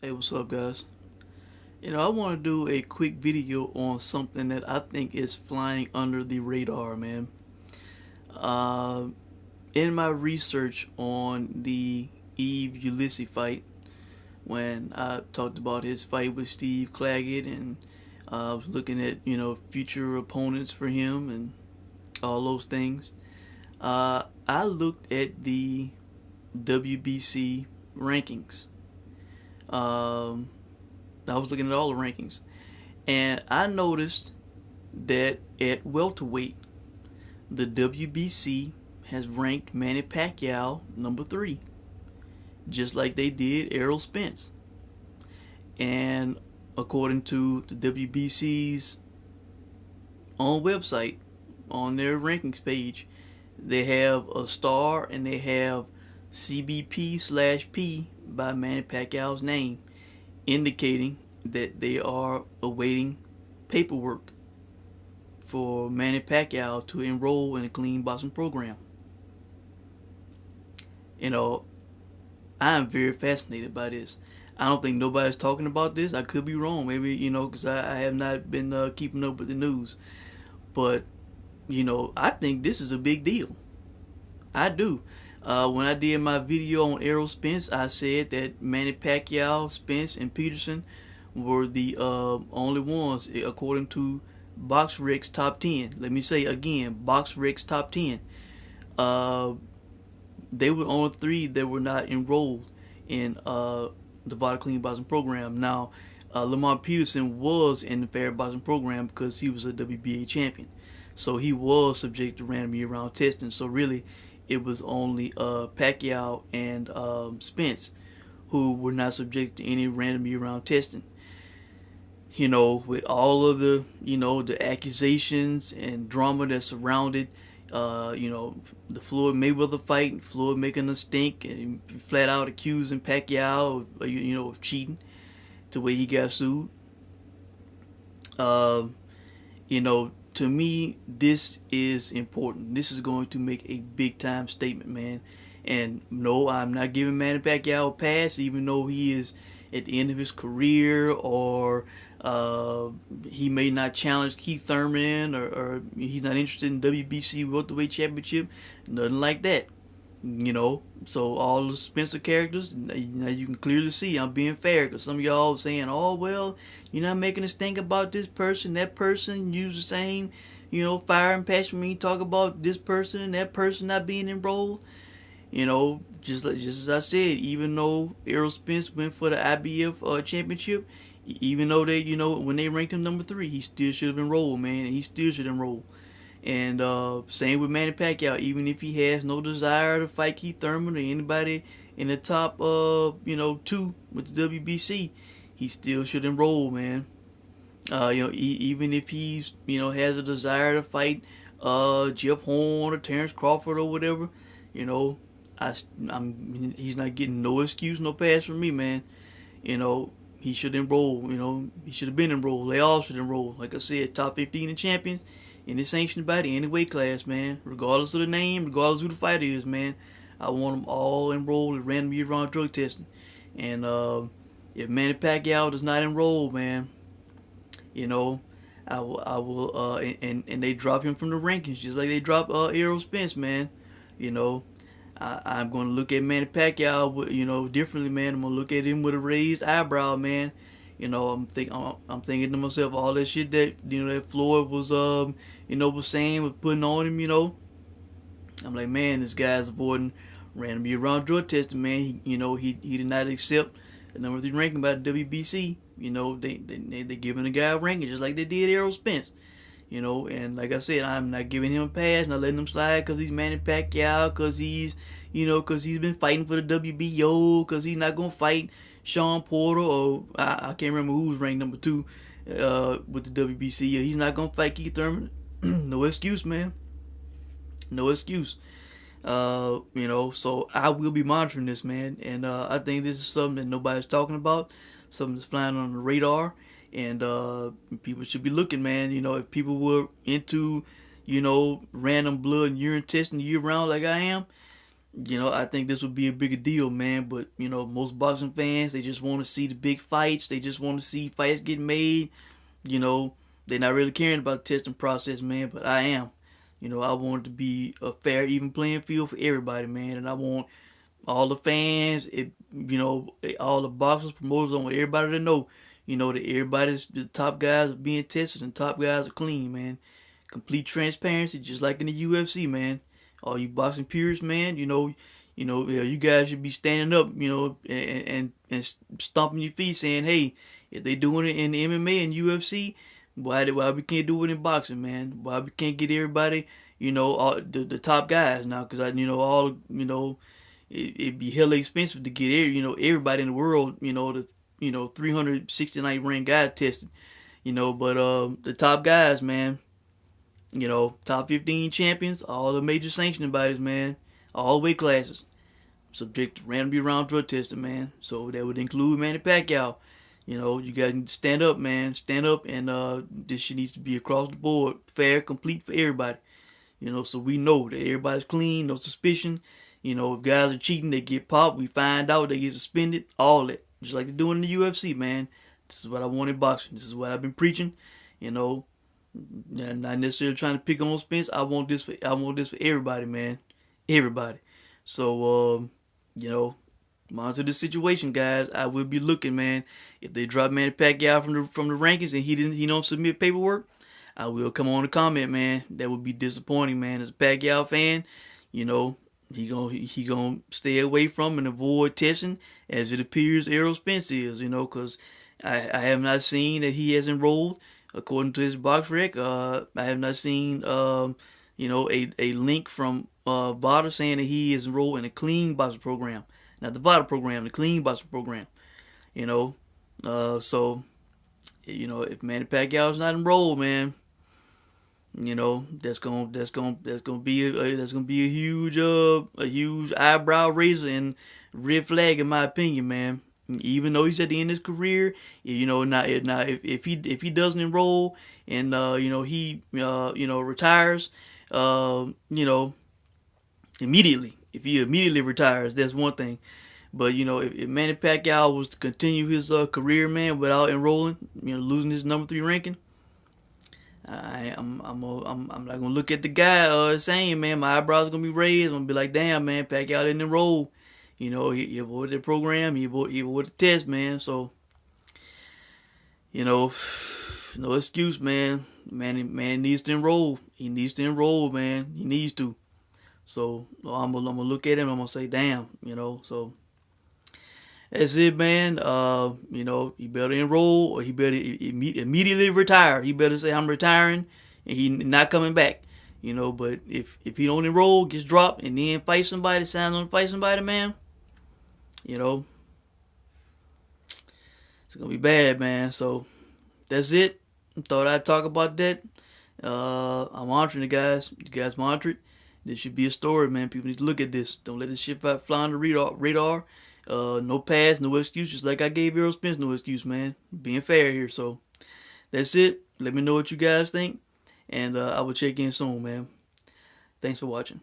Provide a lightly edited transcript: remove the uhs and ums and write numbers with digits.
Hey, what's up, guys? I want to do a quick video on something that I think is flying under the radar, man. Uh, in my research on the Eve Ulysses fight, when I talked about his fight with Steve Claggett, and I was looking at future opponents for him and all those things, I looked at the WBC rankings. Um, I was looking at all the rankings, and I noticed that at welterweight, the WBC has ranked Manny Pacquiao number 3, just like they did Errol Spence. And according to the WBC's own website, on their rankings page, they have a star and they have CBP/P by Manny Pacquiao's name, indicating that they are awaiting paperwork for Manny Pacquiao to enroll in a clean boxing program. You know, I am very fascinated by this. I don't think nobody's talking about this. I could be wrong, maybe, because I have not been keeping up with the news. But, I think this is a big deal. I do. When I did my video on Errol Spence, I said that Manny Pacquiao, Spence, and Peterson were the only ones, according to BoxRec's top 10. Let me say again, BoxRec's top 10. They were only 3 that were not enrolled in the VADA Clean Boxing program. Now, Lamont Peterson was in the Fair Boxing program because he was a WBA champion. So he was subject to random year-round testing. So really, it was only Pacquiao and Spence who were not subject to any random year-round testing. With all of the accusations and drama that surrounded, the Floyd Mayweather fight, and Floyd making a stink and flat out accusing Pacquiao of cheating to where he got sued. To me, this is important. This is going to make a big time statement, man. And no, I'm not giving Manny Pacquiao a pass, even though he is at the end of his career, or he may not challenge Keith Thurman, or he's not interested in WBC welterweight championship. Nothing like that. So all the Spencer characters, now you can clearly see I'm being fair, because some of y'all saying, oh, well, you're not making us think about this person, that person, use the same, fire and passion when you talk about this person and that person not being enrolled. Just as I said, even though Errol Spence went for the IBF championship, even though they, when they ranked him number 3, he still should have enrolled, man, and he still should enroll. And same with Manny Pacquiao. Even if he has no desire to fight Keith Thurman or anybody in the top, 2 with the WBC, he still should enroll, man. Even if he's, has a desire to fight Jeff Horn or Terrence Crawford or whatever, he's not getting no excuse, no pass from me, man. He should enroll. He should have been enrolled. They all should enroll. Like I said, top 15 in champions. And it's sanctioned by any weight class, man. Regardless of the name, regardless of who the fighter is, man. I want them all enrolled in random year-round drug testing. And if Manny Pacquiao does not enroll, man, I will and they drop him from the rankings, just like they dropped Errol Spence, man. I'm going to look at Manny Pacquiao, differently, man. I'm going to look at him with a raised eyebrow, man. I'm thinking to myself, all that shit that that Floyd was was saying, was putting on him. I'm like, man, this guy's avoiding random year-round drug testing, man. He did not accept the number 3 ranking by the WBC. They giving the guy a ranking just like they did Errol Spence. And like I said, I'm not giving him a pass, not letting him slide because he's Manny Pacquiao, because he's been fighting for the WBO, because he's not gonna fight Sean Porter, or I can't remember who's ranked number 2 with the WBC. He's not gonna fight Keith Thurman. No excuse, man. No excuse. So I will be monitoring this, man, and I think this is something that nobody's talking about, something that's flying on the radar, and people should be looking, man. If people were into, random blood and urine testing year round like I am, I think this would be a bigger deal, man. But most boxing fans, they just want to see the big fights. They just want to see fights get made. You know, they're not really caring about the testing process, man. But I am. I want it to be a fair, even playing field for everybody, man. And I want all the fans, all the boxers, promoters, I want everybody to know, that the top guys are being tested and top guys are clean, man. Complete transparency, just like in the UFC, man. All you boxing purists, man, you guys should be standing up, and stomping your feet, saying, hey, if they doing it in the MMA and UFC, why we can't do it in boxing, man? Why we can't get everybody, all the top guys now? Because it'd be hella expensive to get everybody in the world, the 369 rank guy tested, but the top guys, man, top 15 champions, all the major sanctioning bodies, man, all weight classes, subject to randomly round drug testing, man. So that would include Manny Pacquiao. You guys need to stand up, man. Stand up, and this shit needs to be across the board, fair, complete for everybody. So we know that everybody's clean, no suspicion. If guys are cheating, they get popped. We find out, they get suspended. All that, just like they're doing in the UFC, man. This is what I want in boxing. This is what I've been preaching. Not necessarily trying to pick on Spence. I want this for everybody, man. Everybody. So monitor the situation, guys. I will be looking, man. If they drop Manny Pacquiao from the rankings and he don't submit paperwork, I will come on to comment, man. That would be disappointing, man. As a Pacquiao fan, he gonna stay away from and avoid testing, as it appears Errol Spence is, because I have not seen that he has enrolled according to his box rec. I have not seen a link from VADA saying that he is enrolled in a clean boxing program. Not the VADA program, the clean boxing program. So if Manny Pacquiao is not enrolled, man, that's gonna be a huge eyebrow raiser and red flag, in my opinion, man. Even though he's at the end of his career, if he doesn't enroll and he retires, immediately. If he immediately retires, that's one thing. But if Manny Pacquiao was to continue his career, man, without enrolling, losing his number 3 ranking, I'm not gonna look at the guy saying, man, my eyebrows are gonna be raised. I'm gonna be like, damn, man, Pacquiao didn't enroll. He avoided the program, he avoided the test, man. So no excuse, man. Man needs to enroll. He needs to enroll, man. He needs to. So I'm gonna look at him. I'm gonna say, damn, So that's it, man. He better enroll, or he better immediately retire. He better say, I'm retiring, and he not coming back. But if he don't enroll, gets dropped, and then fight somebody, signs on to fight somebody, man, it's gonna be bad, man. So that's it. Thought I'd talk about that. I'm monitoring it, guys. You guys monitor it. This should be a story, man. People need to look at this. Don't let this shit fly on the radar. No pass, no excuses. Like I gave Errol Spence no excuse, man. Being fair here. So that's it. Let me know what you guys think, and I will check in soon, man. Thanks for watching.